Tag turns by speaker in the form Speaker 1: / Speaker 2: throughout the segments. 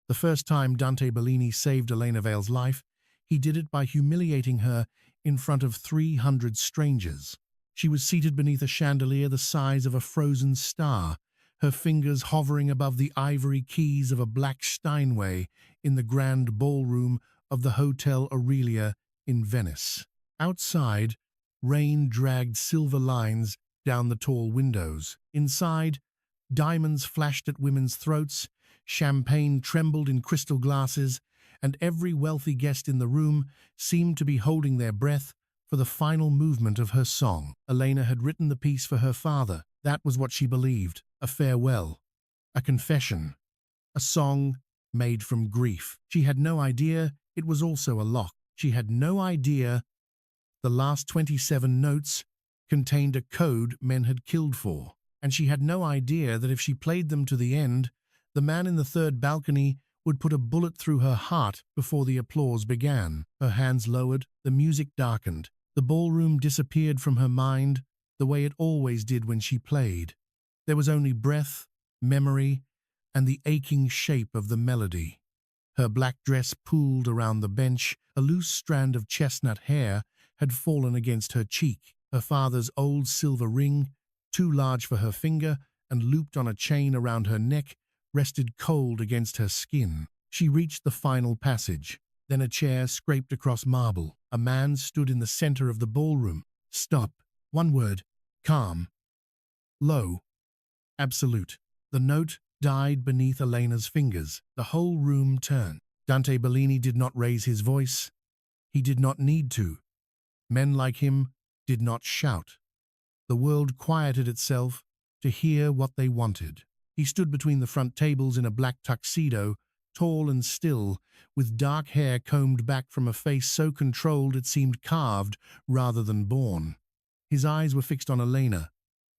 Speaker 1: The first time Dante Bellini saved Elena Vale's life, he did it by humiliating her in front of 300 strangers. She was seated beneath a chandelier the size of a frozen star, her fingers hovering above the ivory keys of a black Steinway in the grand ballroom of the Hotel Aurelia in Venice. Outside, rain dragged silver lines down the tall windows. Inside, diamonds flashed at women's throats, champagne trembled in crystal glasses, and every wealthy guest in the room seemed to be holding their breath for the final movement of her song. Elena had written the piece for her father. That was what she believed, a farewell, a confession, a song made from grief. She had no idea it was also a lock. She had no idea the last 27 notes contained a code men had killed for. And she had no idea that if she played them to the end, the man in the third balcony would put a bullet through her heart before the applause began. Her hands lowered, the music darkened. The ballroom disappeared from her mind the way it always did when she played. There was only breath, memory, and the aching shape of the melody. Her black dress pooled around the bench, a loose strand of chestnut hair had fallen against her cheek. Her father's old silver ring, too large for her finger and looped on a chain around her neck, rested cold against her skin. She reached the final passage. Then a chair scraped across marble. A man stood in the center of the ballroom. Stop. One word. Calm. Low. Absolute. The note died beneath Elena's fingers. The whole room turned. Dante Bellini did not raise his voice. He did not need to. Men like him did not shout. The world quieted itself to hear what they wanted. He stood between the front tables in a black tuxedo, tall and still, with dark hair combed back from a face so controlled it seemed carved rather than born. His eyes were fixed on Elena,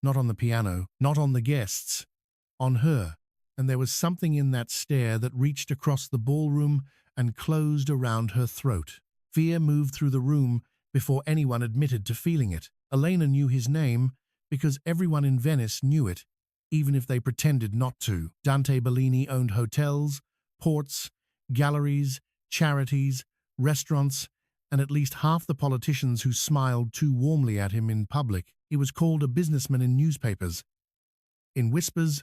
Speaker 1: not on the piano, not on the guests, on her, and there was something in that stare that reached across the ballroom and closed around her throat. Fear moved through the room before anyone admitted to feeling it. Elena knew his name because everyone in Venice knew it, even if they pretended not to. Dante Bellini owned hotels, ports, galleries, charities, restaurants, and at least half the politicians who smiled too warmly at him in public. He was called a businessman in newspapers. In whispers,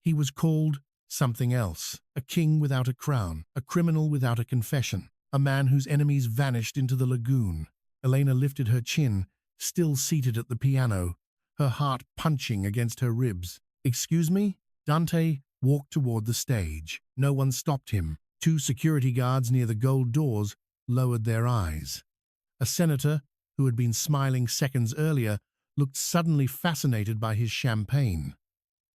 Speaker 1: he was called something else, a king without a crown, a criminal without a confession, a man whose enemies vanished into the lagoon. Elena lifted her chin, still seated at the piano, her heart punching against her ribs. "Excuse me?" Dante walked toward the stage. No one stopped him. 2 security guards near the gold doors lowered their eyes. A senator, who had been smiling seconds earlier, looked suddenly fascinated by his champagne.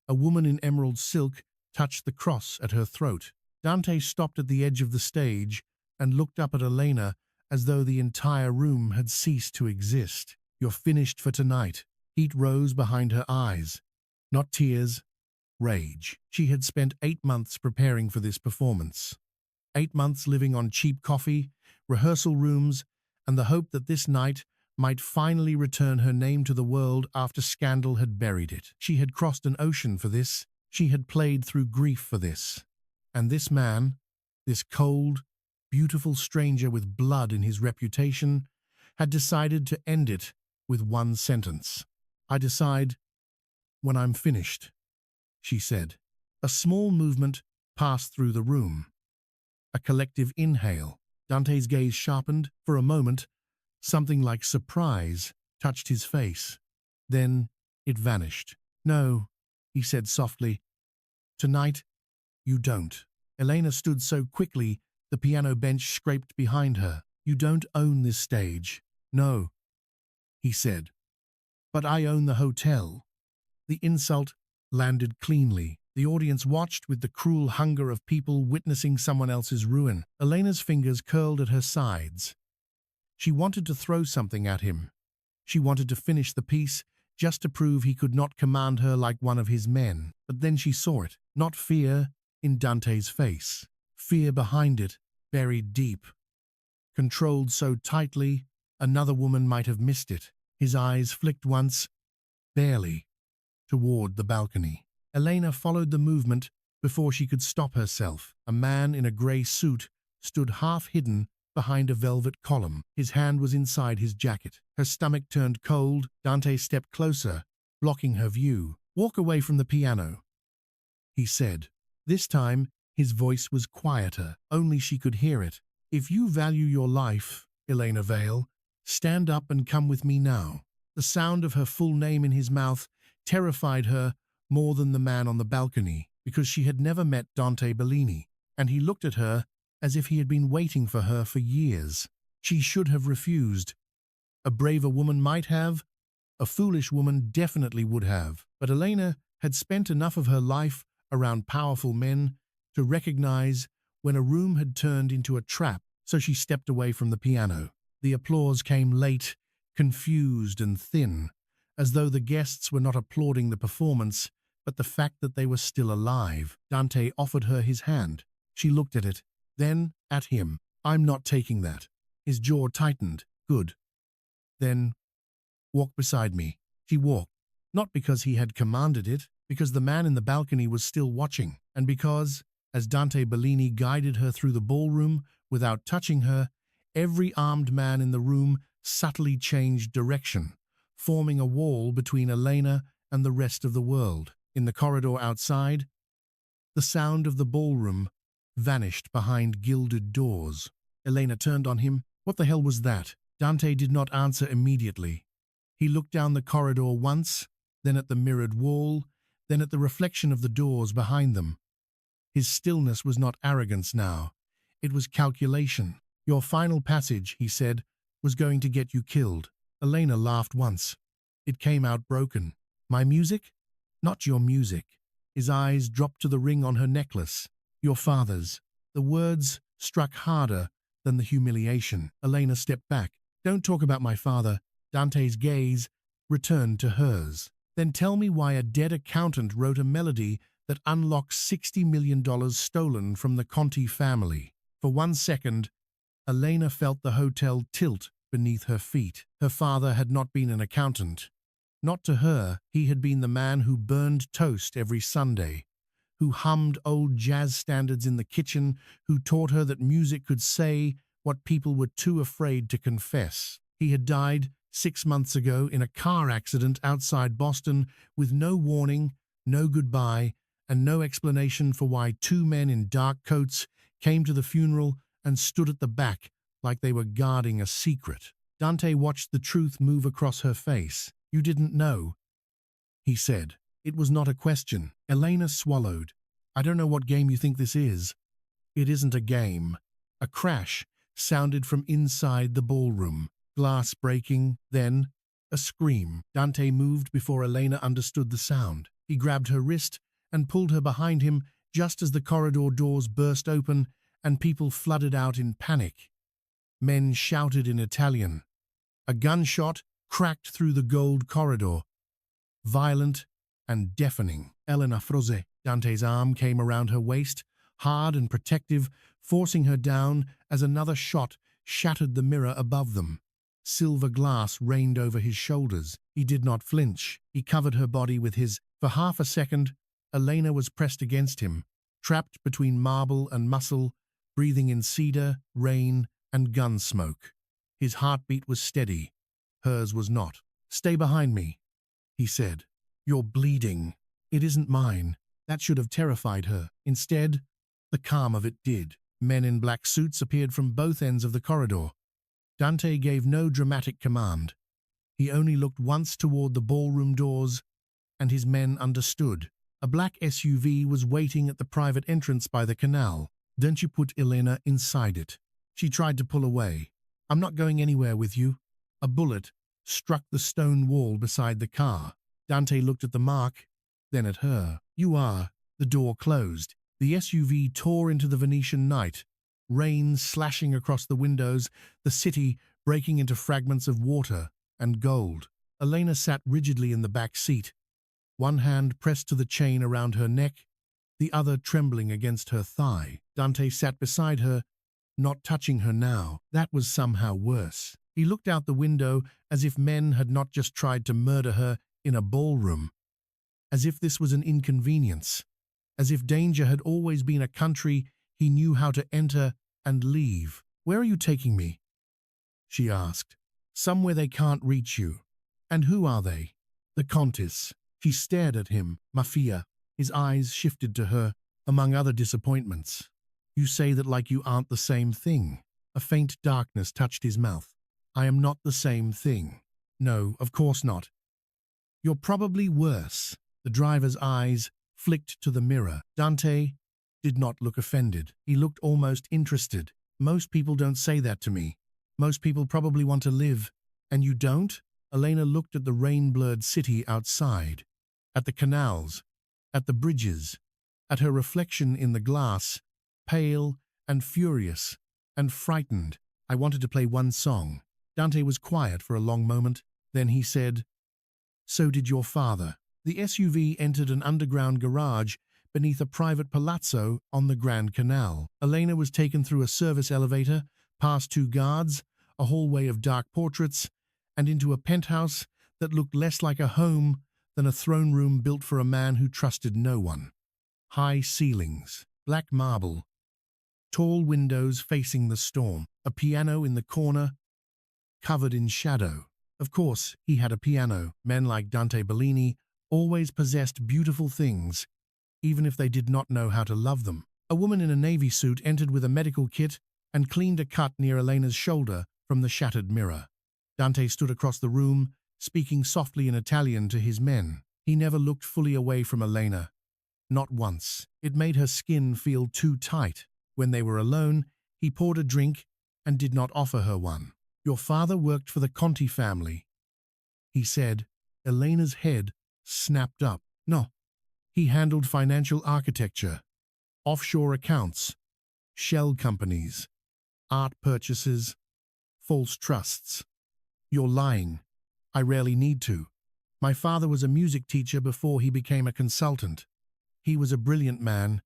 Speaker 1: A woman in emerald silk touched the cross at her throat. Dante stopped at the edge of the stage and looked up at Elena as though the entire room had ceased to exist. "You're finished for tonight." Heat rose behind her eyes. Not tears, rage. She had spent 8 months preparing for this performance. 8 months living on cheap coffee, rehearsal rooms, and the hope that this night might finally return her name to the world after scandal had buried it. She had crossed an ocean for this. She had played through grief for this. And this man, this cold, beautiful stranger with blood in his reputation, had decided to end it with one sentence. "I decide when I'm finished," she said. A small movement passed through the room. A collective inhale. Dante's gaze sharpened. For a moment, something like surprise touched his face. Then it vanished. "No," he said softly. "Tonight, you don't." Elena stood so quickly the piano bench scraped behind her. "You don't own this stage." "No," he said. "But I own the hotel." The insult landed cleanly. The audience watched with the cruel hunger of people witnessing someone else's ruin. Elena's fingers curled at her sides. She wanted to throw something at him. She wanted to finish the piece just to prove he could not command her like one of his men. But then she saw it, not fear in Dante's face. Fear behind it, buried deep. Controlled so tightly, another woman might have missed it. His eyes flicked once, barely, toward the balcony. Elena followed the movement Before she could stop herself, a man in a grey suit stood half hidden behind a velvet column. His hand was inside his jacket. Her stomach turned cold. Dante stepped closer, blocking her view. "Walk away from the piano," he said. This time, his voice was quieter. Only she could hear it. "If you value your life, Elena Vale, stand up and come with me now." The sound of her full name in his mouth terrified her more than the man on the balcony, because she had never met Dante Bellini, and he looked at her as if he had been waiting for her for years. She should have refused. A braver woman might have. A foolish woman definitely would have. But Elena had spent enough of her life around powerful men to recognize when a room had turned into a trap, so she stepped away from the piano. The applause came late, confused and thin, as though the guests were not applauding the performance, but the fact that they were still alive. Dante offered her his hand. She looked at it, then at him. "I'm not taking that." His jaw tightened. "Good. Then walk beside me." She walked, not because he had commanded it, because the man in the balcony was still watching, and because, as Dante Bellini guided her through the ballroom without touching her, every armed man in the room subtly changed direction, forming a wall between Elena and the rest of the world. In the corridor outside, the sound of the ballroom vanished behind gilded doors. Elena turned on him. "What the hell was that?" Dante did not answer immediately. He looked down the corridor once, then at the mirrored wall, then at the reflection of the doors behind them. His stillness was not arrogance now. It was calculation. "Your final passage," he said, "was going to get you killed." Elena laughed once. It came out broken. "My music? Not your music." His eyes dropped to the ring on her necklace. "Your father's." The words struck harder than the humiliation. Elena stepped back. "Don't talk about my father." Dante's gaze returned to hers. "Then tell me why a dead accountant wrote a melody that unlocked $60 million stolen from the Conti family." For 1 second, Elena felt the hotel tilt beneath her feet. Her father had not been an accountant. Not to her, he had been the man who burned toast every Sunday, who hummed old jazz standards in the kitchen, who taught her that music could say what people were too afraid to confess. He had died 6 months ago in a car accident outside Boston with no warning, no goodbye, and no explanation for why 2 men in dark coats came to the funeral and stood at the back like they were guarding a secret. Dante watched the truth move across her face. "You didn't know," he said. It was not a question. Elena swallowed. "I don't know what game you think this is." "It isn't a game." A crash sounded from inside the ballroom. Glass breaking, then a scream. Dante moved before Elena understood the sound. He grabbed her wrist and pulled her behind him just as the corridor doors burst open and people flooded out in panic. Men shouted in Italian. A gunshot cracked through the gold corridor, violent and deafening. Elena froze. Dante's arm came around her waist, hard and protective, forcing her down as another shot shattered the mirror above them. Silver glass rained over his shoulders. He did not flinch. He covered her body with his. For half a second, Elena was pressed against him, trapped between marble and muscle, breathing in cedar, rain, and gun smoke. His heartbeat was steady. Hers was not. "Stay behind me," he said. "You're bleeding." "It isn't mine." That should have terrified her. Instead, the calm of it did. Men in black suits appeared from both ends of the corridor. Dante gave no dramatic command. He only looked once toward the ballroom doors, and his men understood. A black SUV was waiting at the private entrance by the canal. "Don't you put Elena inside it." She tried to pull away. "I'm not going anywhere with you." A bullet struck the stone wall beside the car. Dante looked at the mark, then at her. "You are." The door closed. The SUV tore into the Venetian night, rain slashing across the windows, the city breaking into fragments of water and gold. Elena sat rigidly in the back seat, one hand pressed to the chain around her neck, the other trembling against her thigh. Dante sat beside her, not touching her now. That was somehow worse. He looked out the window as if men had not just tried to murder her in a ballroom, as if this was an inconvenience. as if danger had always been a country he knew how to enter and leave. "Where are you taking me?" she asked. "Somewhere they can't reach you." "And who are they?" "The Countess." She stared at him. "Mafia." His eyes shifted to her, among other disappointments. "You say that like you aren't the same thing." A faint darkness touched his mouth. "I am not the same thing." "No, of course not." "You're probably worse." The driver's eyes flicked to the mirror. Dante did not look offended. He looked almost interested. "Most people don't say that to me. Most people probably want to live. And you don't?" Elena looked at the rain-blurred city outside, at the canals, at the bridges, at her reflection in the glass, pale and furious and frightened. "I wanted to play one song." Dante was quiet for a long moment. Then he said, "So did your father." The SUV entered an underground garage beneath a private palazzo on the Grand Canal. Elena was taken through a service elevator, past two guards, a hallway of dark portraits, and into a penthouse that looked less like a home than a throne room built for a man who trusted no one. High ceilings, black marble, tall windows facing the storm, a piano in the corner, covered in shadow. Of course, he had a piano. Men like Dante Bellini always possessed beautiful things, even if they did not know how to love them. A woman in a navy suit entered with a medical kit and cleaned a cut near Elena's shoulder from the shattered mirror. Dante stood across the room, speaking softly in Italian to his men. He never looked fully away from Elena. Not once. It made her skin feel too tight. When they were alone, he poured a drink and did not offer her one. "Your father worked for the Conti family," he said. Elena's head snapped up. "No. He handled financial architecture, offshore accounts, shell companies, art purchases, false trusts." "You're lying." "I rarely need to. My father was a music teacher before he became a consultant. He was a brilliant man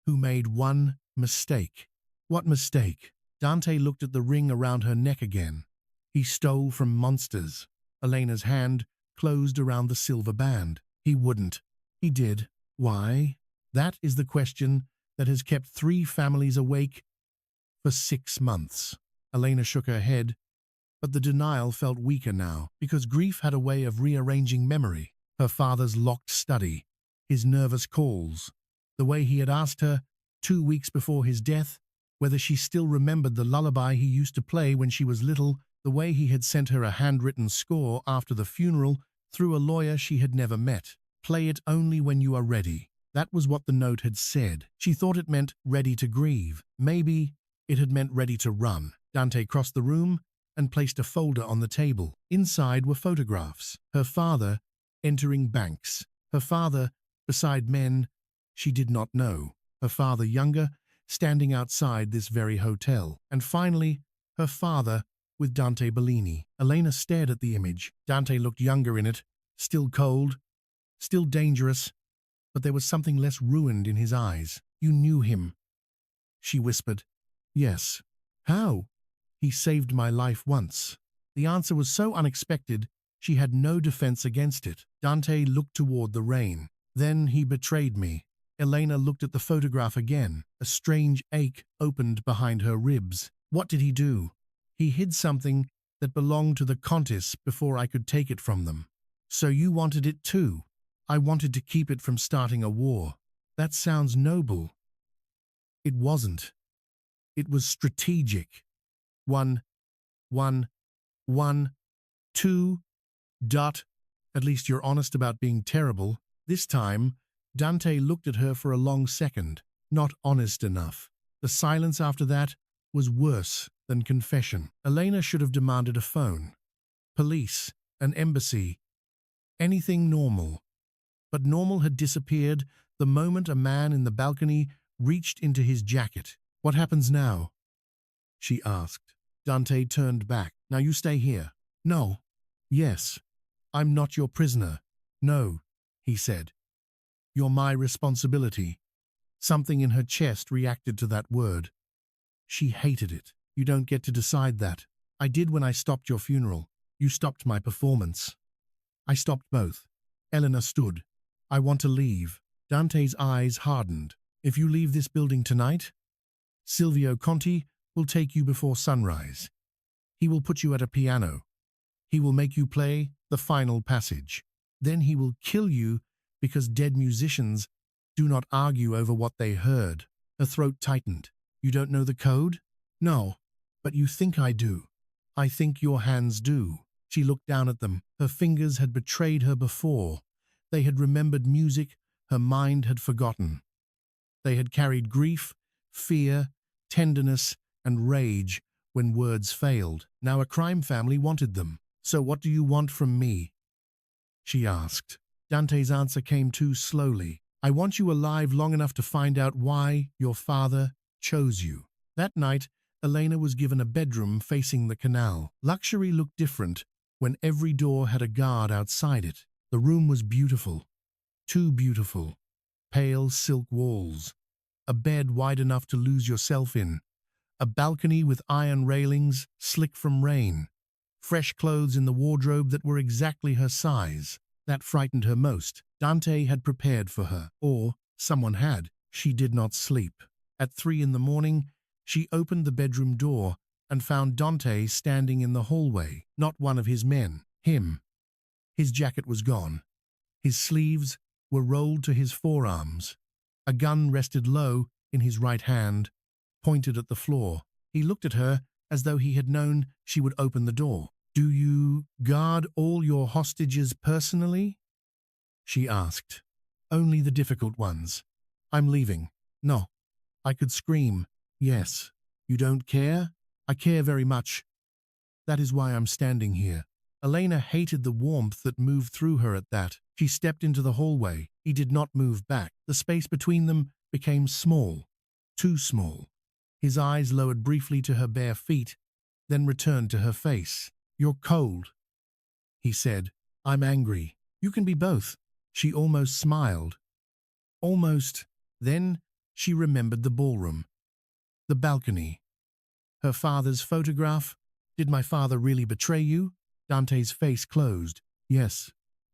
Speaker 1: who made one mistake." "What mistake?" Dante looked at the ring around her neck again. "He stole from monsters." Elena's hand closed around the silver band. "He wouldn't." "He did." "Why?" "That is the question that has kept 3 families awake for 6 months. Elena shook her head, but the denial felt weaker now, because grief had a way of rearranging memory. Her father's locked study, his nervous calls, the way he had asked her 2 weeks before his death whether she still remembered the lullaby he used to play when she was little, the way he had sent her a handwritten score after the funeral through a lawyer she had never met. "Play it only when you are ready." That was what the note had said. She thought it meant ready to grieve. Maybe it had meant ready to run. Dante crossed the room and placed a folder on the table. Inside were photographs. Her father entering banks. Her father beside men she did not know. Her father younger, standing outside this very hotel. And finally, her father with Dante Bellini. Elena stared at the image. Dante looked younger in it, still cold, still dangerous, but there was something less ruined in his eyes. "You knew him," she whispered. "Yes." "How?" "He saved my life once." The answer was so unexpected, she had no defense against it. Dante looked toward the rain. "Then he betrayed me." Elena looked at the photograph again. A strange ache opened behind her ribs. "What did he do?" "He hid something that belonged to the Countess before I could take it from them." "So you wanted it too?" "I wanted to keep it from starting a war." "That sounds noble." "It wasn't. It was strategic. One, 2, dot. At least you're honest about being terrible." This time, Dante looked at her for a long second. Not honest enough. The silence after that was worse than confession. Elena should have demanded a phone. Police, an embassy, anything normal. But normal had disappeared the moment a man in the balcony reached into his jacket. "What happens now?" she asked. Dante turned back. "Now you stay here." "No." "Yes. I'm not your prisoner." "No," he said. "You're my responsibility." Something in her chest reacted to that word. She hated it. "You don't get to decide that. I did when I stopped your funeral. You stopped my performance. I stopped both." Elena stood. "I want to leave." Dante's eyes hardened. If you leave this building tonight, Silvio Conti will take you before sunrise. He will put you at a piano. He will make you play the final passage. Then he will kill you because dead musicians do not argue over what they heard. Her throat tightened. You don't know the code? No, but you think I do. I think your hands do. She looked down at them. Her fingers had betrayed her before. They had remembered music her mind had forgotten. They had carried grief, fear, tenderness, and rage when words failed. Now a crime family wanted them. So what do you want from me? She asked. Dante's answer came too slowly. I want you alive long enough to find out why your father chose you. That night, Elena was given a bedroom facing the canal. Luxury looked different when every door had a guard outside it. The room was beautiful. Too beautiful. Pale silk walls. A bed wide enough to lose yourself in. A balcony with iron railings, slick from rain. Fresh clothes in the wardrobe that were exactly her size. That frightened her most. Dante had prepared for her, or someone had. She did not sleep. At 3 in the morning, she opened the bedroom door and found Dante standing in the hallway, not one of his men, him. His jacket was gone. His sleeves were rolled to his forearms. A gun rested low in his right hand, pointed at the floor. He looked at her as though he had known she would open the door. Do you guard all your hostages personally? She asked. Only the difficult ones. I'm leaving. No. I could scream. Yes. You don't care? I care very much. That is why I'm standing here. Elena hated the warmth that moved through her at that. She stepped into the hallway. He did not move back. The space between them became small. Too small. His eyes lowered briefly to her bare feet, then returned to her face. You're cold, he said. I'm angry. You can be both. She almost smiled. Almost. Then she remembered the ballroom. The balcony. Her father's photograph. Did my father really betray you? Dante's face closed. Yes.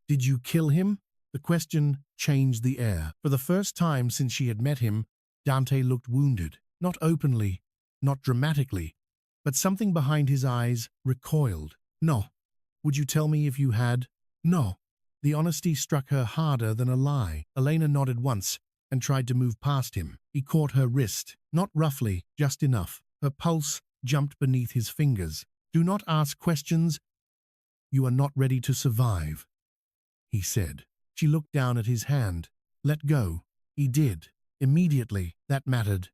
Speaker 1: Did you kill him? The question changed the air. For the first time since she had met him, Dante looked wounded. Not openly, not dramatically, but something behind his eyes recoiled. No. Would you tell me if you had? No. The honesty struck her harder than a lie. Elena nodded once and tried to move past him. He caught her wrist, not roughly, just enough. Her pulse jumped beneath his fingers. Do not ask questions. You are not ready to survive, he said. She looked down at his hand. Let go. He did. Immediately, that mattered.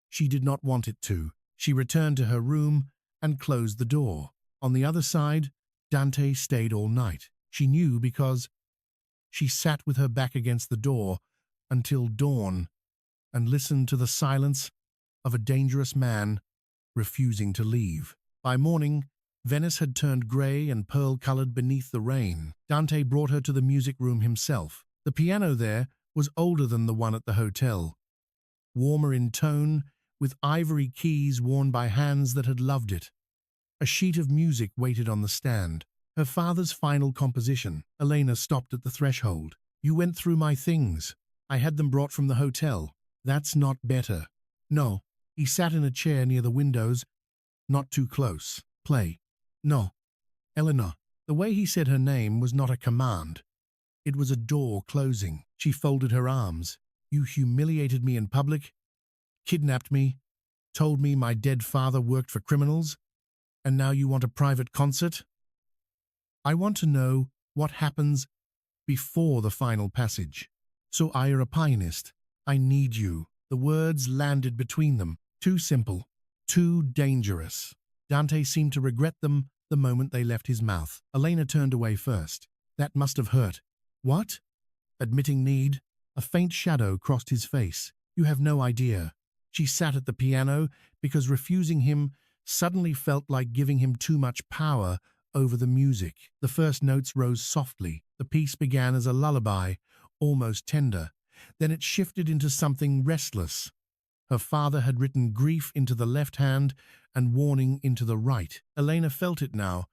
Speaker 1: She did not want it to. She returned to her room and closed the door. On the other side, Dante stayed all night. She knew because she sat with her back against the door until dawn and listened to the silence of a dangerous man refusing to leave. By morning, Venice had turned grey and pearl-colored beneath the rain. Dante brought her to the music room himself. The piano there was older than the one at the hotel, warmer in tone, with ivory keys worn by hands that had loved it. A sheet of music waited on the stand. Her father's final composition. Elena stopped at the threshold. You went through my things. I had them brought from the hotel. That's not better. No. He sat in a chair near the windows, not too close. Play. No. Elena. The way he said her name was not a command. It was a door closing. She folded her arms. You humiliated me in public, kidnapped me, told me my dead father worked for criminals, and now you want a private concert? I want to know what happens before the final passage. So I are a pianist. I need you. The words landed between them. Too simple. Too dangerous. Dante seemed to regret them the moment they left his mouth. Elena turned away first. That must have hurt. What? Admitting need. A faint shadow crossed his face. You have no idea. She sat at the piano because refusing him suddenly felt like giving him too much power over the music. The first notes rose softly. The piece began as a lullaby, almost tender. Then it shifted into something restless. Her father had written grief into the left hand and warning into the right. Elena felt it now,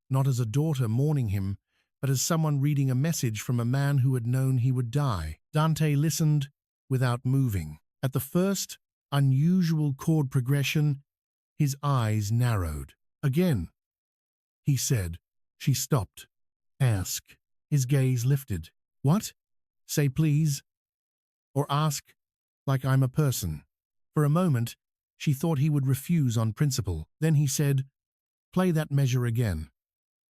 Speaker 1: not as a daughter mourning him, but as someone reading a message from a man who had known he would die. Dante listened without moving. At the first unusual chord progression, his eyes narrowed. Again, he said. She stopped. Ask. His gaze lifted. What? Say please. Or ask like I'm a person. For a moment, she thought he would refuse on principle. Then he said, play that measure again.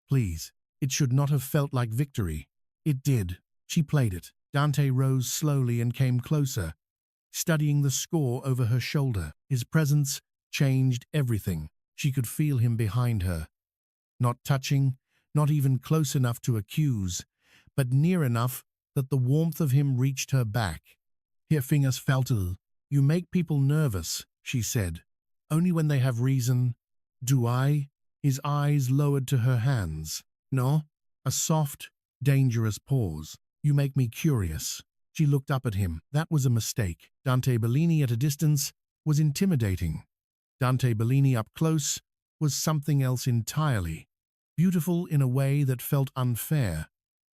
Speaker 1: Please. It should not have felt like victory. It did. She played it. Dante rose slowly and came closer, studying the score over her shoulder. His presence changed everything. She could feel him behind her. Not touching, not even close enough to accuse, but near enough that the warmth of him reached her back. Her fingers felt ill. You make people nervous, she said. Only when they have reason. Do I? His eyes lowered to her hands. No. A soft, dangerous pause. You make me curious. She looked up at him. That was a mistake. Dante Bellini at a distance was intimidating. Dante Bellini up close was something else entirely. Beautiful in a way that felt unfair.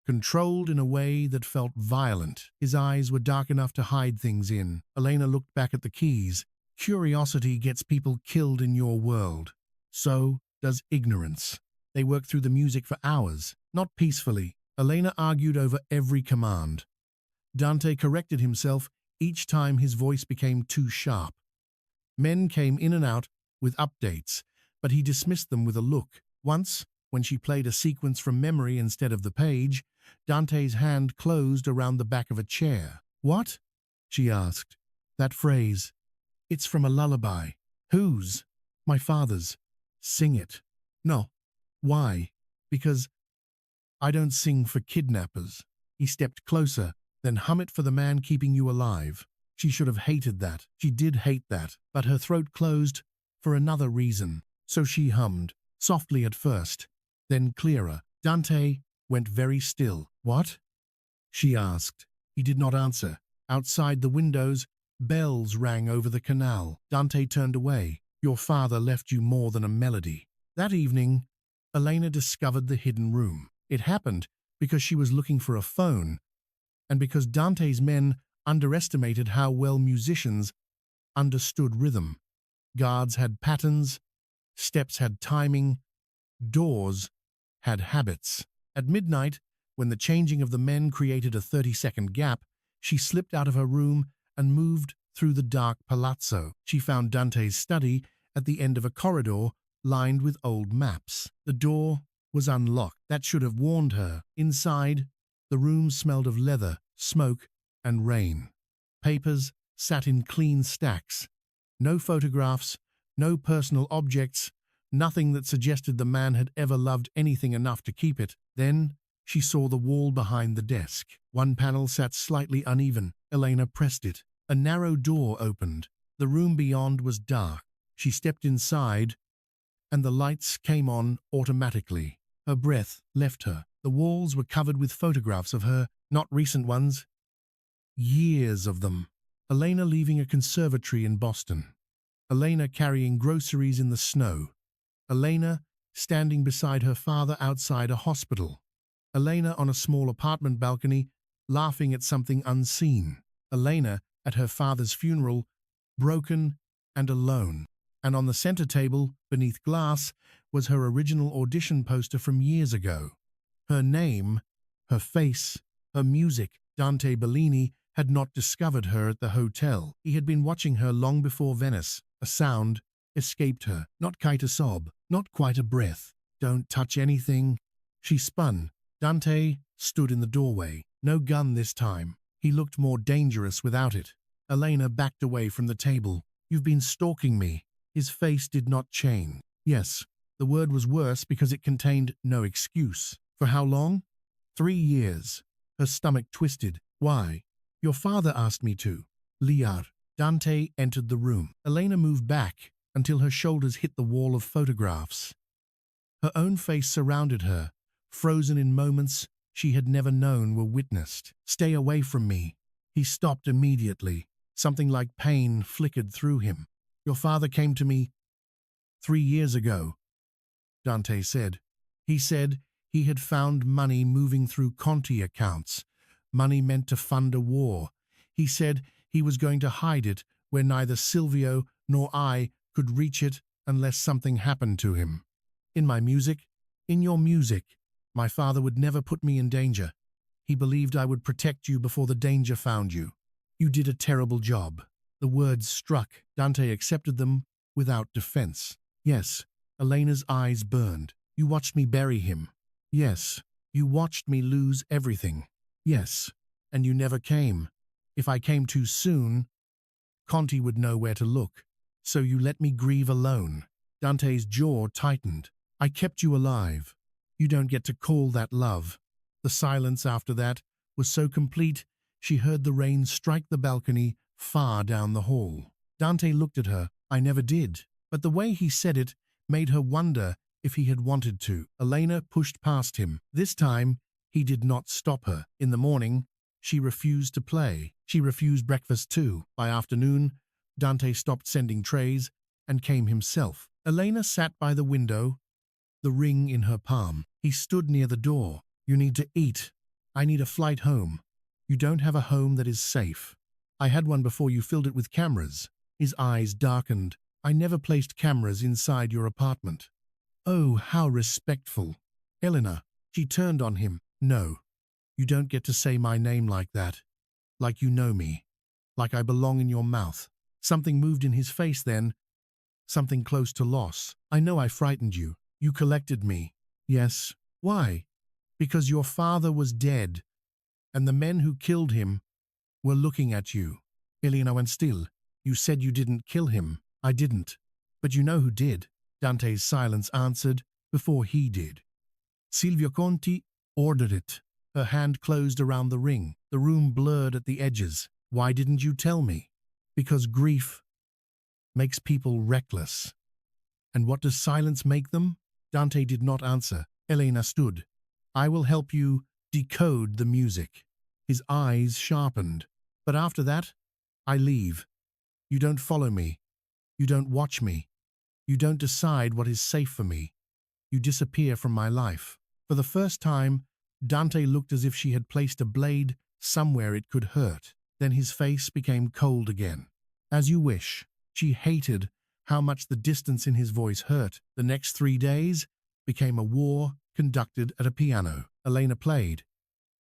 Speaker 1: Controlled in a way that felt violent. His eyes were dark enough to hide things in. Elena looked back at the keys. Curiosity gets people killed in your world. So does ignorance. They work through the music for hours, not peacefully. Elena argued over every command. Dante corrected himself each time his voice became too sharp. Men came in and out with updates, but he dismissed them with a look. Once, when she played a sequence from memory instead of the page, Dante's hand closed around the back of a chair. What? She asked. That phrase. It's from a lullaby. Whose? My father's. Sing it. No. Why? Because I don't sing for kidnappers. He stepped closer, then hum it for the man keeping you alive. She should have hated that. She did hate that, but her throat closed for another reason. So she hummed, softly at first, then clearer. Dante went very still. What? She asked. He did not answer. Outside the windows, bells rang over the canal. Dante turned away. Your father left you more than a melody. That evening, Elena discovered the hidden room. It happened because she was looking for a phone, and because Dante's men underestimated how well musicians understood rhythm. Guards had patterns, steps had timing, doors had habits. At midnight, when the changing of the men created a 30-second gap, she slipped out of her room and moved through the dark palazzo. She found Dante's study at the end of a corridor lined with old maps. The door was unlocked. That should have warned her. Inside, the room smelled of leather, smoke, and rain. Papers sat in clean stacks. No photographs, no personal objects, nothing that suggested the man had ever loved anything enough to keep it. Then she saw the wall behind the desk. One panel sat slightly uneven. Elena pressed it. A narrow door opened. The room beyond was dark. She stepped inside, and the lights came on automatically. Her breath left her. The walls were covered with photographs of her, not recent ones. Years of them. Elena leaving a conservatory in Boston. Elena carrying groceries in the snow. Elena standing beside her father outside a hospital. Elena on a small apartment balcony, laughing at something unseen. Elena at her father's funeral, broken and alone. And on the center table, beneath glass, was her original audition poster from years ago. Her name, her face, her music. Dante Bellini had not discovered her at the hotel. He had been watching her long before Venice. A sound escaped her, not quite a sob, not quite a breath. Don't touch anything. She spun. Dante stood in the doorway. No gun this time. He looked more dangerous without it. Elena backed away from the table. You've been stalking me. His face did not change. Yes, the word was worse because it contained no excuse. For how long? 3 years. Her stomach twisted. Why? Your father asked me to. Liar. Dante entered the room. Elena moved back until her shoulders hit the wall of photographs. Her own face surrounded her, frozen in moments she had never known were witnessed. Stay away from me. He stopped immediately. Something like pain flickered through him. Your father came to me 3 years ago, Dante said. He said he had found money moving through Conti accounts, Money meant to fund a war. He said he was going to hide it where neither Silvio nor I could reach it unless something happened to him. In my music, in your music, my father would never put me in danger. He believed I would protect you before the danger found you. You did a terrible job. The words struck. Dante accepted them without defense. Yes, Elena's eyes burned. You watched me bury him. Yes, you watched me lose everything. Yes, and you never came. If I came too soon, Conti would know where to look. So you let me grieve alone. Dante's jaw tightened. I kept you alive. You don't get to call that love. The silence after that was so complete, she heard the rain strike the balcony far down the hall. Dante looked at her. I never did. But the way he said it made her wonder if he had wanted to. Elena pushed past him. This time, he did not stop her. In the morning, she refused to play. She refused breakfast too. By afternoon, Dante stopped sending trays and came himself. Elena sat by the window, the ring in her palm. He stood near the door. You need to eat. I need a flight home. You don't have a home that is safe. I had one before you filled it with cameras. His eyes darkened. I never placed cameras inside your apartment. Oh, how respectful. Elena. She turned on him. No, you don't get to say my name like that. Like you know me. Like I belong in your mouth. Something moved in his face then. Something close to loss. I know I frightened you. You collected me. Yes. Why? Because your father was dead, and the men who killed him were looking at you. Elena went still. You said you didn't kill him. I didn't. But you know who did. Dante's silence answered before he did. Silvio Conti ordered it. Her hand closed around the ring. The room blurred at the edges. Why didn't you tell me? Because grief makes people reckless. And what does silence make them? Dante did not answer. Elena stood. I will help you decode the music. His eyes sharpened. But after that, I leave. You don't follow me. You don't watch me. You don't decide what is safe for me. You disappear from my life. For the first time, Dante looked as if she had placed a blade somewhere it could hurt. Then his face became cold again. As you wish. She hated how much the distance in his voice hurt. The next 3 days became a war conducted at a piano. Elena played.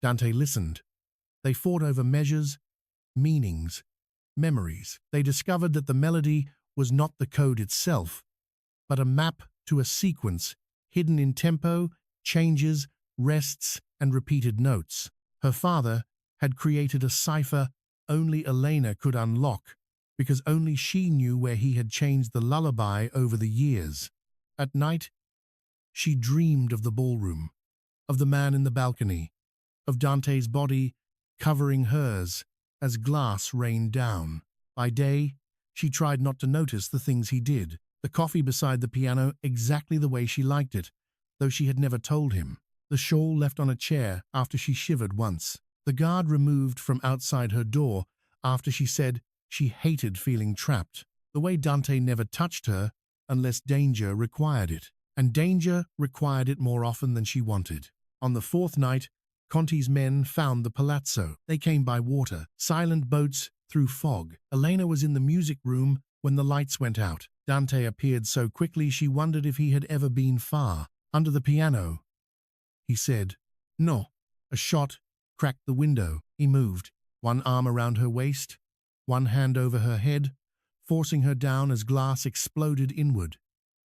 Speaker 1: Dante listened. They fought over measures, meanings, memories. They discovered that the melody was not the code itself, but a map to a sequence hidden in tempo, changes, rests, and repeated notes. Her father had created a cipher only Elena could unlock, because only she knew where he had changed the lullaby over the years. At night, she dreamed of the ballroom, of the man in the balcony, of Dante's body covering hers as glass rained down. By day, she tried not to notice the things he did. The coffee beside the piano exactly the way she liked it, though she had never told him. The shawl left on a chair after she shivered once. The guard removed from outside her door after she said she hated feeling trapped. The way Dante never touched her unless danger required it. And danger required it more often than she wanted. On the 4th night, Conti's men found the palazzo. They came by water, silent boats through fog. Elena was in the music room when the lights went out. Dante appeared so quickly she wondered if he had ever been far. Under the piano, he said, No. A shot cracked the window. He moved, one arm around her waist, one hand over her head, forcing her down as glass exploded inward.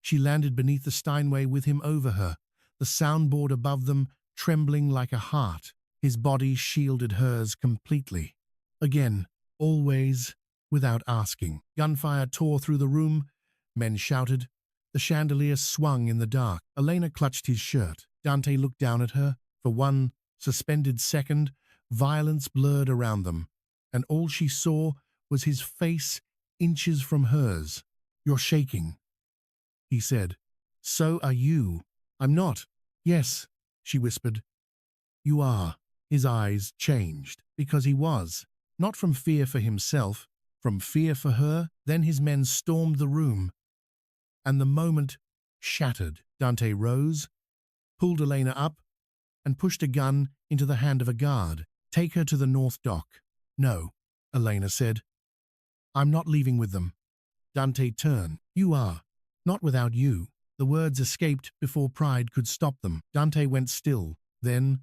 Speaker 1: She landed beneath the Steinway with him over her, the soundboard above them trembling like a heart. His body shielded hers completely. Again, always, without asking. Gunfire tore through the room. Men shouted. The chandelier swung in the dark. Elena clutched his shirt. Dante looked down at her. For one suspended second, violence blurred around them, and all she saw was his face inches from hers. You're shaking, he said. So are you. I'm not. Yes, she whispered. You are. His eyes changed, because he was. Not from fear for himself, from fear for her. Then his men stormed the room, and the moment shattered. Dante rose, pulled Elena up, and pushed a gun into the hand of a guard. Take her to the North Dock. No, Elena said. I'm not leaving with them. Dante turned. You are. Not without you. The words escaped before pride could stop them. Dante went still. Then,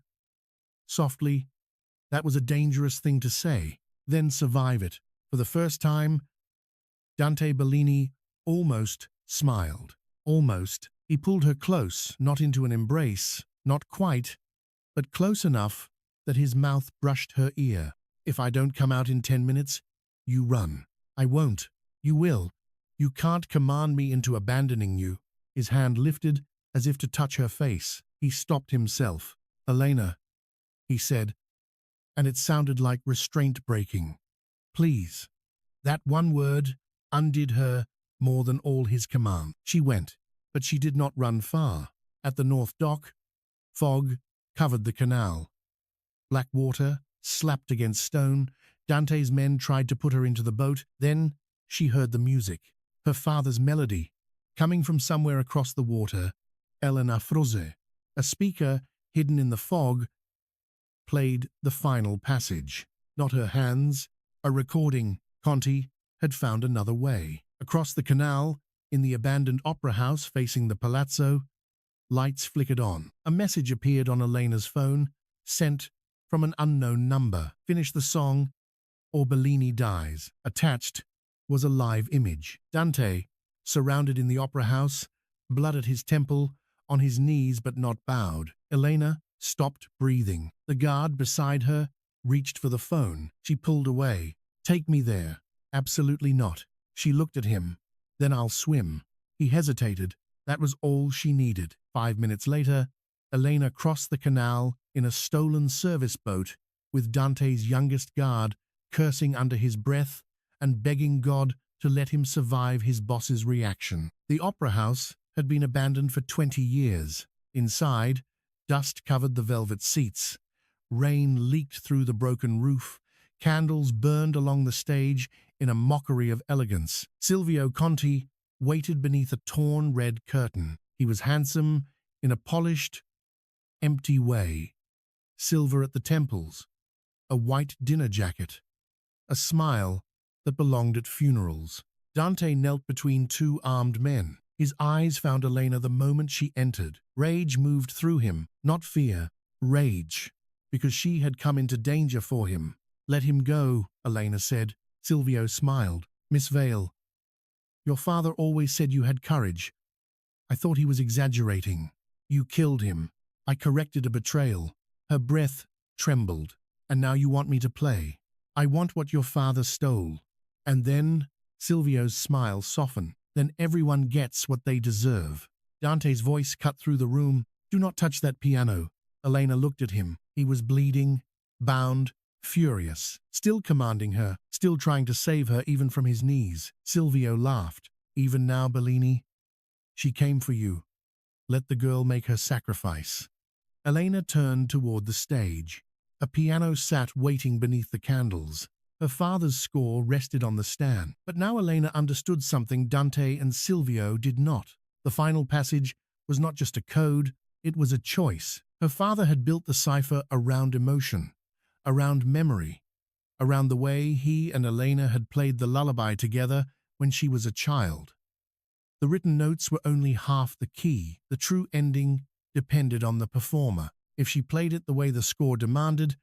Speaker 1: softly, that was a dangerous thing to say. Then survive it. For the first time, Dante Bellini almost smiled. Almost. He pulled her close, not into an embrace, not quite, but close enough that his mouth brushed her ear. If I don't come out in 10 minutes, you run. I won't. You will. You can't command me into abandoning you. His hand lifted as if to touch her face. He stopped himself. Elena, he said, and it sounded like restraint breaking. Please. That one word undid her more than all his command. She went, but she did not run far. At the North Dock, fog covered the canal. Black water slapped against stone. Dante's men tried to put her into the boat. Then she heard the music, her father's melody, coming from somewhere across the water. Elena froze. A speaker hidden in the fog played the final passage. Not her hands, a recording. Conti had found another way. Across the canal, in the abandoned opera house facing the palazzo, lights flickered on. A message appeared on Elena's phone, sent from an unknown number. Finish the song, or Bellini dies. Attached was a live image. Dante, surrounded in the opera house, blood at his temple, on his knees but not bowed. Elena stopped breathing. The guard beside her reached for the phone. She pulled away. Take me there. Absolutely not. She looked at him. Then I'll swim. He hesitated. That was all she needed. 5 minutes later, Elena crossed the canal in a stolen service boat with Dante's youngest guard cursing under his breath and begging God to let him survive his boss's reaction. The opera house had been abandoned for 20 years. Inside, dust covered the velvet seats. Rain leaked through the broken roof. Candles burned along the stage in a mockery of elegance. Silvio Conti waited beneath a torn red curtain. He was handsome in a polished, empty way. Silver at the temples, a white dinner jacket, a smile that belonged at funerals. Dante knelt between two armed men. His eyes found Elena the moment she entered. Rage moved through him, not fear, rage, because she had come into danger for him. Let him go, Elena said. Silvio smiled. Miss Vale, your father always said you had courage. I thought he was exaggerating. You killed him. I corrected a betrayal. Her breath trembled. And now you want me to play. I want what your father stole. And then, Silvio's smile softened. Then everyone gets what they deserve. Dante's voice cut through the room. Do not touch that piano. Elena looked at him. He was bleeding, bound, furious, still commanding her, still trying to save her even from his knees. Silvio laughed. Even now, Bellini, she came for you. Let the girl make her sacrifice. Elena turned toward the stage. A piano sat waiting beneath the candles. Her father's score rested on the stand. But now Elena understood something Dante and Silvio did not. The final passage was not just a code, it was a choice. Her father had built the cipher around emotion, around memory, around the way he and Elena had played the lullaby together when she was a child. The written notes were only half the key. The true ending depended on the performer. If she played it the way the score demanded,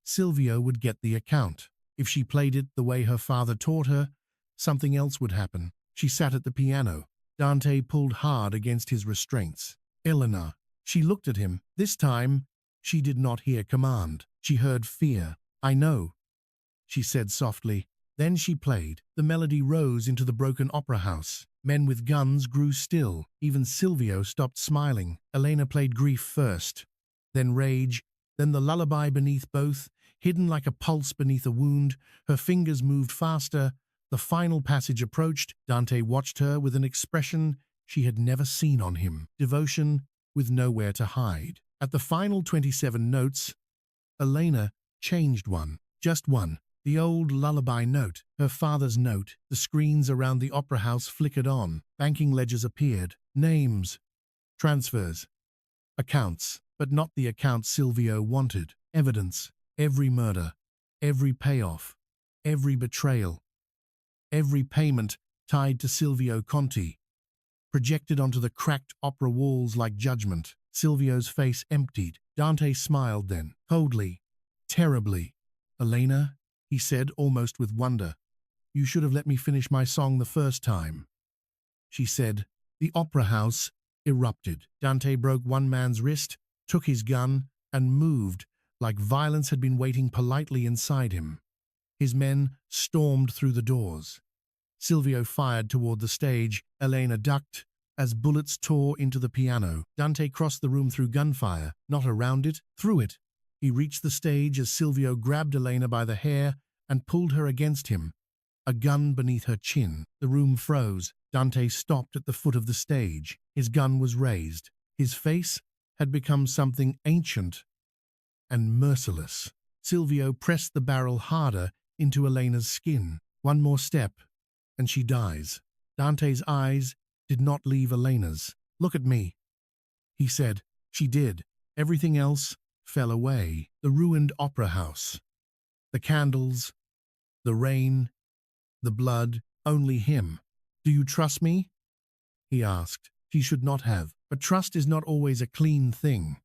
Speaker 1: Silvio would get the account. If she played it the way her father taught her, something else would happen. She sat at the piano. Dante pulled hard against his restraints. Elena. She looked at him. This time, she did not hear command. She heard fear. I know, she said softly. Then she played. The melody rose into the broken opera house. Men with guns grew still. Even Silvio stopped smiling. Elena played grief first, then rage, then the lullaby beneath both, hidden like a pulse beneath a wound. Her fingers moved faster. The final passage approached. Dante watched her with an expression she had never seen on him. Devotion with nowhere to hide. At the final 27 notes, Elena changed one. Just one. The old lullaby note, her father's note. The screens around the opera house flickered on. Banking ledgers appeared. Names. Transfers. Accounts. But not the account Silvio wanted. Evidence. Every murder, every payoff, every betrayal, every payment tied to Silvio Conti, projected onto the cracked opera walls like judgment. Silvio's face emptied. Dante smiled then, coldly, terribly. "Elena," he said, almost with wonder, "you should have let me finish my song the first time." She said. The opera house erupted. Dante broke one man's wrist, took his gun, and moved like violence had been waiting politely inside him. His men stormed through the doors. Silvio fired toward the stage. Elena ducked as bullets tore into the piano. Dante crossed the room through gunfire, not around it, through it. He reached the stage as Silvio grabbed Elena by the hair and pulled her against him, a gun beneath her chin. The room froze. Dante stopped at the foot of the stage. His gun was raised. His face had become something ancient and merciless. Silvio pressed the barrel harder into Elena's skin. One more step, and she dies. Dante's eyes did not leave Elena's. "Look at me," he said. She did. Everything else fell away. The ruined opera house, the candles, the rain, the blood, only him. "Do you trust me?" he asked. She should not have. But trust is not always a clean thing.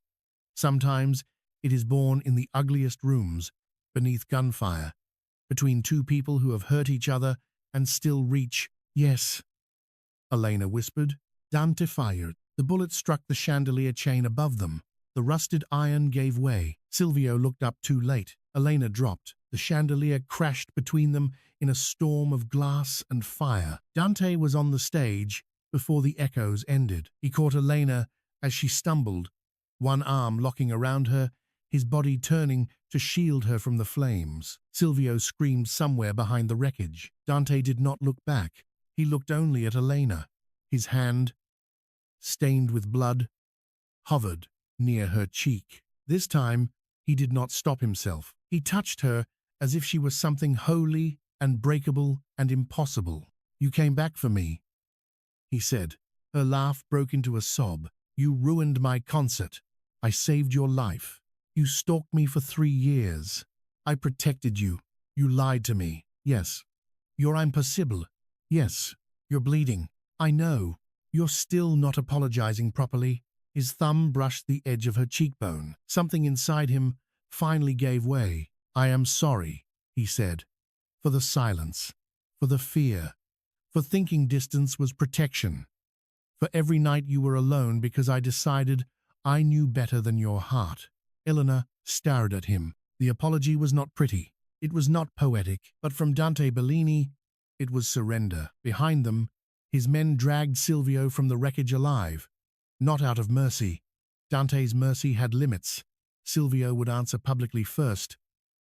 Speaker 1: Sometimes it is born in the ugliest rooms, beneath gunfire, between two people who have hurt each other and still reach. "Yes," Elena whispered. Dante fired. The bullet struck the chandelier chain above them. The rusted iron gave way. Silvio looked up too late. Elena dropped. The chandelier crashed between them in a storm of glass and fire. Dante was on the stage before the echoes ended. He caught Elena as she stumbled, one arm locking around her, his body turning to shield her from the flames. Silvio screamed somewhere behind the wreckage. Dante did not look back. He looked only at Elena. His hand, stained with blood, hovered near her cheek. This time, he did not stop himself. He touched her as if she was something holy and breakable and impossible. "You came back for me," he said. Her laugh broke into a sob. "You ruined my concert. I saved your life. You stalked me for 3 years. I protected you. You lied to me. Yes. You're impossible. Yes. You're bleeding. I know. You're still not apologizing properly." His thumb brushed the edge of her cheekbone. Something inside him finally gave way. "I am sorry," he said, "for the silence, for the fear, for thinking distance was protection, for every night you were alone because I decided I knew better than your heart." Elena stared at him. The apology was not pretty. It was not poetic, but from Dante Bellini, it was surrender. Behind them, his men dragged Silvio from the wreckage alive. Not out of mercy. Dante's mercy had limits. Silvio would answer publicly first,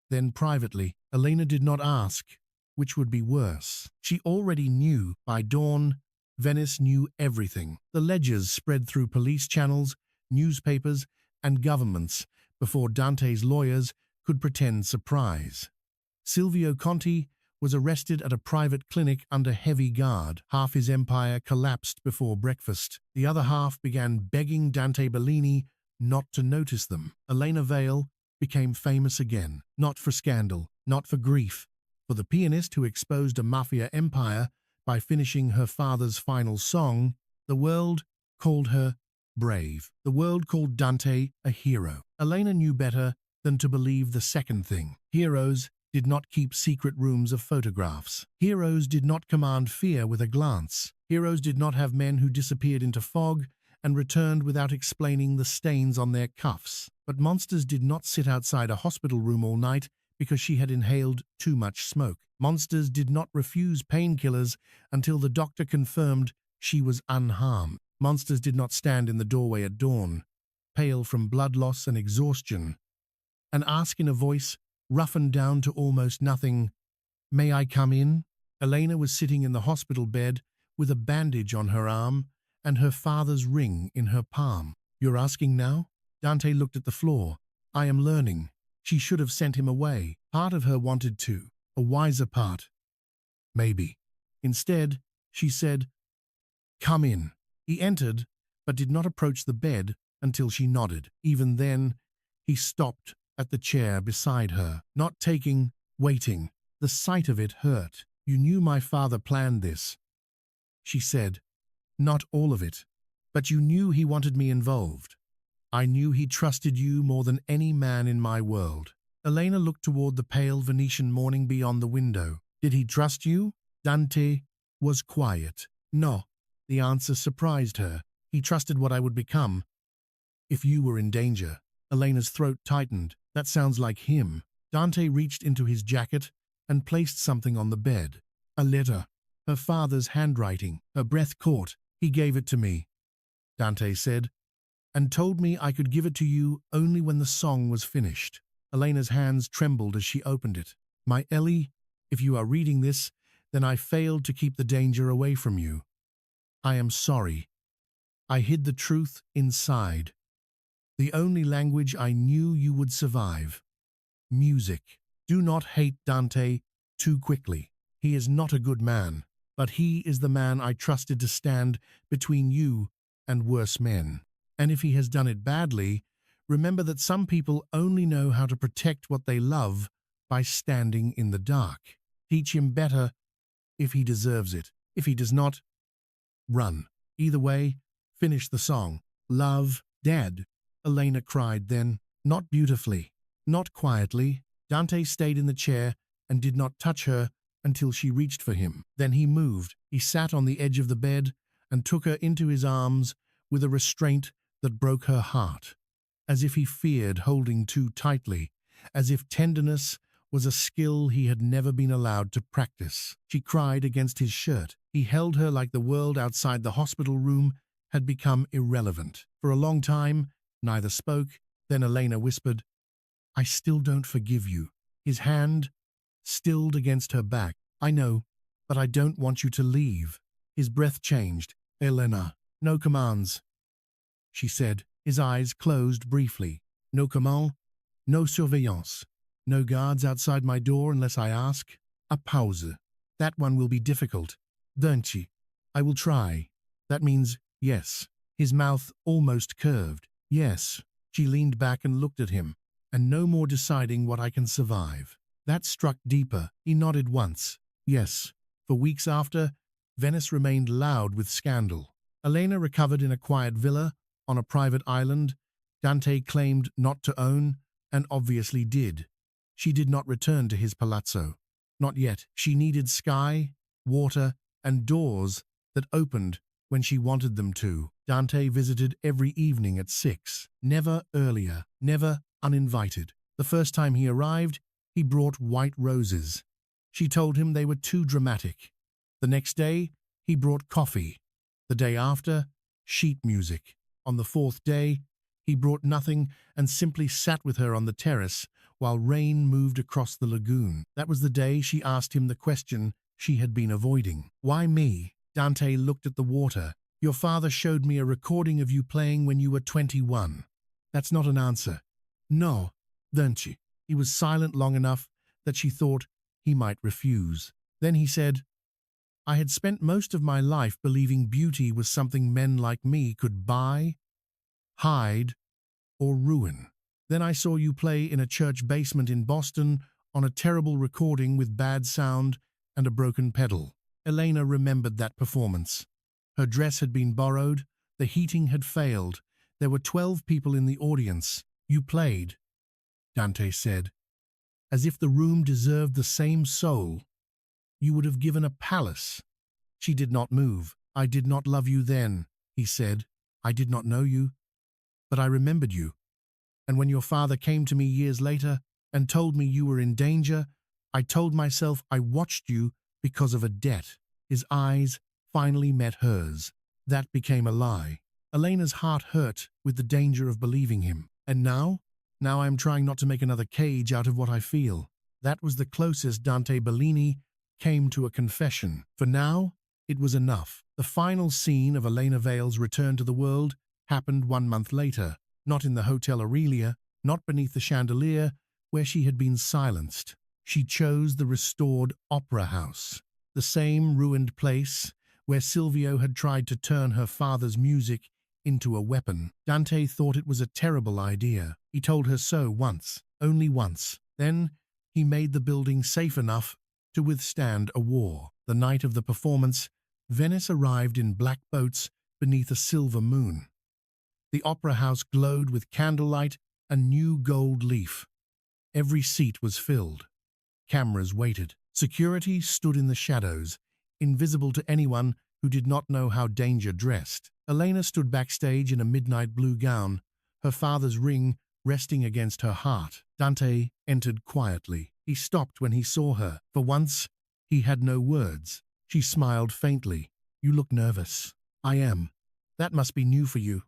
Speaker 1: then privately. Elena did not ask which would be worse. She already knew. By dawn, Venice knew everything. The ledgers spread through police channels, newspapers, and governments before Dante's lawyers could pretend surprise. Silvio Conti was arrested at a private clinic under heavy guard. Half his empire collapsed before breakfast. The other half began begging Dante Bellini not to notice them. Elena Vale became famous again, not for scandal, not for grief, for the pianist who exposed a mafia empire by finishing her father's final song. The world called her brave. The world called Dante a hero. Elena knew better than to believe the second thing. Heroes did not keep secret rooms of photographs. Heroes did not command fear with a glance. Heroes did not have men who disappeared into fog and returned without explaining the stains on their cuffs. But monsters did not sit outside a hospital room all night because she had inhaled too much smoke. Monsters did not refuse painkillers until the doctor confirmed she was unharmed. Monsters did not stand in the doorway at dawn, pale from blood loss and exhaustion, and ask in a voice roughened down to almost nothing, "May I come in?" Elena was sitting in the hospital bed with a bandage on her arm and her father's ring in her palm. "You're asking now?" Dante looked at the floor. "I am learning." She should have sent him away. Part of her wanted to, a wiser part. Maybe. Instead, she said, "Come in." He entered, but did not approach the bed until she nodded. Even then, he stopped at the chair beside her, not taking, waiting. The sight of it hurt. "You knew my father planned this," she said. "Not all of it. But you knew he wanted me involved. I knew he trusted you more than any man in my world." Elena looked toward the pale Venetian morning beyond the window. "Did he trust you?" Dante was quiet. "No." The answer surprised her. "He trusted what I would become if you were in danger." Elena's throat tightened. "That sounds like him." Dante reached into his jacket and placed something on the bed. A letter. Her father's handwriting. Her breath caught. "He gave it to me," Dante said, "and told me I could give it to you only when the song was finished." Elena's hands trembled as she opened it. "My Ellie, if you are reading this, then I failed to keep the danger away from you. I am sorry. I hid the truth inside. The only language I knew you would survive. Music. Do not hate Dante too quickly. He is not a good man, but he is the man I trusted to stand between you and worse men. And if he has done it badly, remember that some people only know how to protect what they love by standing in the dark. Teach him better if he deserves it. If he does not, run. Either way, finish the song. Love, Dad," Elena cried then. Not beautifully, not quietly. Dante stayed in the chair and did not touch her until she reached for him. Then he moved. He sat on the edge of the bed and took her into his arms with a restraint that broke her heart, as if he feared holding too tightly, as if tenderness was a skill he had never been allowed to practice. She cried against his shirt. He held her like the world outside the hospital room had become irrelevant. For a long time, neither spoke. Then Elena whispered, "I still don't forgive you." His hand stilled against her back. "I know, but I don't want you to leave." His breath changed. "Elena, no commands," she said. His eyes closed briefly. "No command, no surveillance, no guards outside my door unless I ask. A pause. That one will be difficult, don't you?" "I will try." "That means yes." His mouth almost curved. "Yes." She leaned back and looked at him. "And no more deciding what I can survive." That struck deeper. He nodded once. "Yes." For weeks after, Venice remained loud with scandal. Elena recovered in a quiet villa on a private island Dante claimed not to own, and obviously did. She did not return to his palazzo. Not yet. She needed sky, water, and doors that opened when she wanted them to. Dante visited every evening at 6, never earlier, never uninvited. The first time he arrived, he brought white roses. She told him they were too dramatic. The next day, he brought coffee. The day after, sheet music. On the fourth day, he brought nothing and simply sat with her on the terrace while rain moved across the lagoon. That was the day she asked him the question she had been avoiding. "Why me?" Dante looked at the water. "Your father showed me a recording of you playing when you were 21. That's not an answer." "No, don't you?" He was silent long enough that she thought he might refuse. Then he said, "I had spent most of my life believing beauty was something men like me could buy, hide, or ruin. Then I saw you play in a church basement in Boston on a terrible recording with bad sound and a broken pedal." Elena remembered that performance. Her dress had been borrowed, the heating had failed, there were 12 people in the audience. "You played," Dante said, "as if the room deserved the same soul. You would have given a palace." She did not move. "I did not love you then," he said. "I did not know you, but I remembered you. And when your father came to me years later and told me you were in danger, I told myself I watched you because of a debt." His eyes finally met hers. That became a lie. Elena's heart hurt with the danger of believing him. "And now? Now I am trying not to make another cage out of what I feel." That was the closest Dante Bellini came to a confession. For now, it was enough. The final scene of Elena Vale's return to the world happened 1 month later, not in the Hotel Aurelia, not beneath the chandelier where she had been silenced. She chose the restored opera house, the same ruined place where Silvio had tried to turn her father's music into a weapon. Dante thought it was a terrible idea. He told her so once. only once. Then he made the building safe enough to withstand a war. The night of the performance, Venice arrived in black boats beneath a silver moon. The opera house glowed with candlelight and new gold leaf. Every seat was filled. Cameras waited. Security stood in the shadows, invisible to anyone who did not know how danger dressed. Elena stood backstage in a midnight blue gown, her father's ring resting against her heart. Dante entered quietly. He stopped when he saw her. For once, he had no words. She smiled faintly. "You look nervous." "I am. That must be new for you."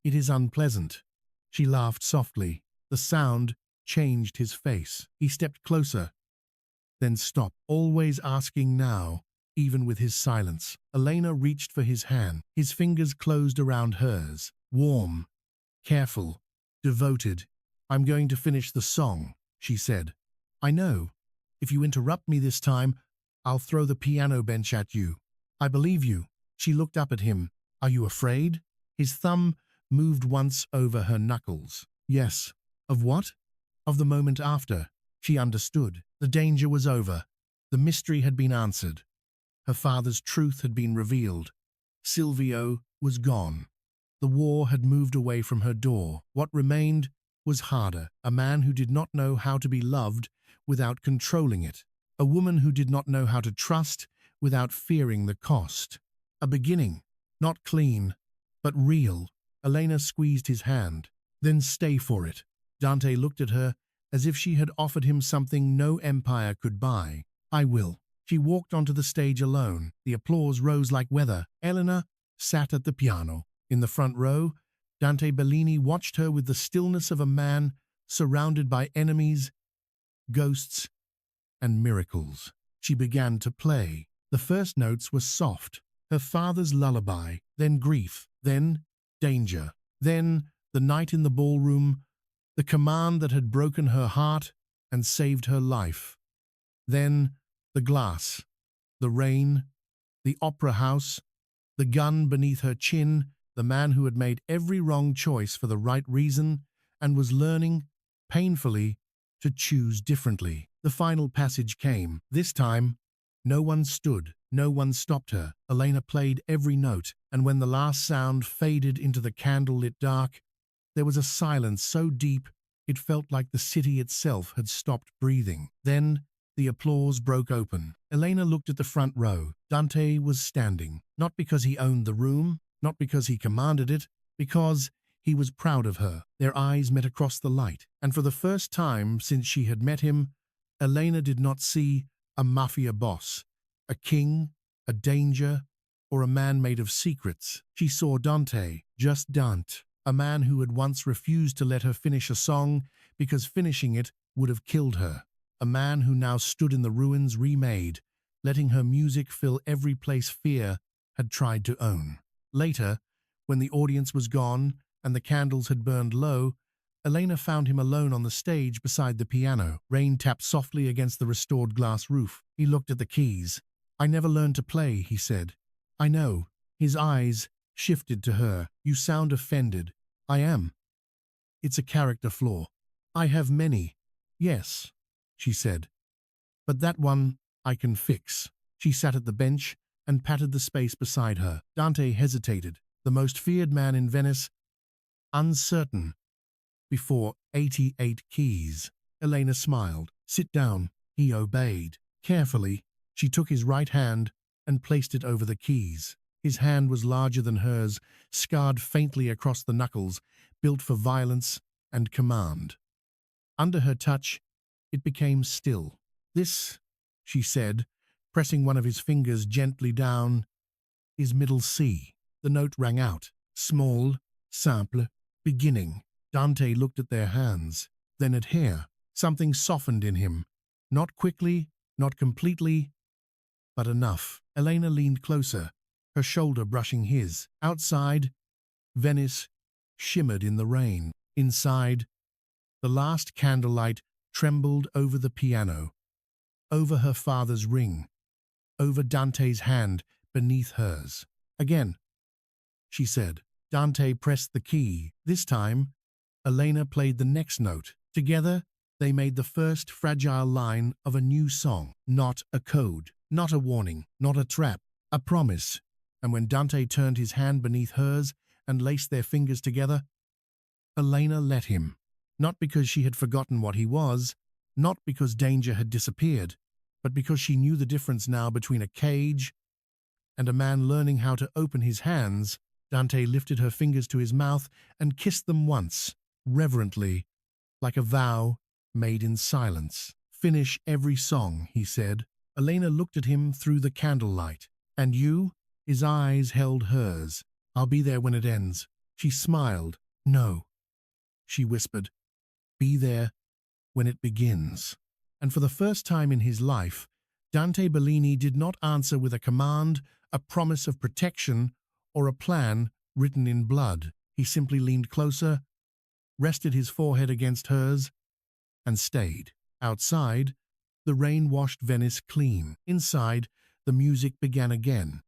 Speaker 1: "It is unpleasant." She laughed softly. The sound changed his face. He stepped closer, then stopped, always asking now, even with his silence. Elena reached for his hand. His fingers closed around hers. Warm, careful, devoted. "I'm going to finish the song," she said. "I know. If you interrupt me this time, I'll throw the piano bench at you." "I believe you." She looked up at him. "Are you afraid?" His thumb moved once over her knuckles. "Yes." "Of what?" "Of the moment after." She understood. The danger was over. The mystery had been answered. Her father's truth had been revealed. Silvio was gone. The war had moved away from her door. What remained was harder. A man who did not know how to be loved without controlling it. A woman who did not know how to trust without fearing the cost. A beginning, not clean, but real. Elena squeezed his hand. "Then stay for it." Dante looked at her as if she had offered him something no empire could buy. "I will." She walked onto the stage alone. The applause rose like weather. Elena sat at the piano. In the front row, Dante Bellini watched her with the stillness of a man surrounded by enemies, ghosts, and miracles. She began to play. The first notes were soft, her father's lullaby, then grief, then danger, then the night in the ballroom, the command that had broken her heart and saved her life. Then the glass, the rain, the opera house, the gun beneath her chin, the man who had made every wrong choice for the right reason and was learning, painfully, to choose differently. The final passage came. This time, no one stood, no one stopped her. Elena played every note, and when the last sound faded into the candle-lit dark, there was a silence so deep it felt like the city itself had stopped breathing. Then the applause broke open. Elena looked at the front row. Dante was standing, not because he owned the room, not because he commanded it, because he was proud of her. Their eyes met across the light, and for the first time since she had met him, Elena did not see a mafia boss, a king, a danger, or a man made of secrets. She saw Dante, just Dante, a man who had once refused to let her finish a song because finishing it would have killed her. A man who now stood in the ruins remade, letting her music fill every place fear had tried to own. Later, when the audience was gone and the candles had burned low, Elena found him alone on the stage beside the piano. Rain tapped softly against the restored glass roof. He looked at the keys. "I never learned to play," he said. "I know." His eyes shifted to her. "You sound offended." "I am. It's a character flaw." "I have many." "Yes," she said. "But that one I can fix." She sat at the bench and patted the space beside her. Dante hesitated. The most feared man in Venice, uncertain, before 88 keys. Elena smiled. "Sit down." He obeyed. Carefully, she took his right hand and placed it over the keys. His hand was larger than hers, scarred faintly across the knuckles, built for violence and command. Under her touch, it became still. "This," she said, pressing one of his fingers gently down, "is middle C." The note rang out. Small, simple, beginning. Dante looked at their hands, then at her. Something softened in him. Not quickly, not completely, but enough. Elena leaned closer, her shoulder brushing his. Outside, Venice shimmered in the rain. Inside, the last candlelight trembled over the piano, over her father's ring, over Dante's hand beneath hers. "Again," she said. Dante pressed the key. This time, Elena played the next note. Together, They made the first fragile line of a new song, not a code, not a warning, not a trap, a promise. And when Dante turned his hand beneath hers and laced their fingers together, Elena let him. Not because she had forgotten what he was, not because danger had disappeared, but because she knew the difference now between a cage and a man learning how to open his hands. Dante lifted her fingers to his mouth and kissed them once, reverently, like a vow made in silence. "Finish every song," he said. Elena looked at him through the candlelight. "And you?" His eyes held hers. "I'll be there when it ends." She smiled. "No," she whispered. "Be there when it begins." And for the first time in his life, Dante Bellini did not answer with a command, a promise of protection, or a plan written in blood. He simply leaned closer, rested his forehead against hers, and stayed. Outside, the rain washed Venice clean. Inside, the music began again.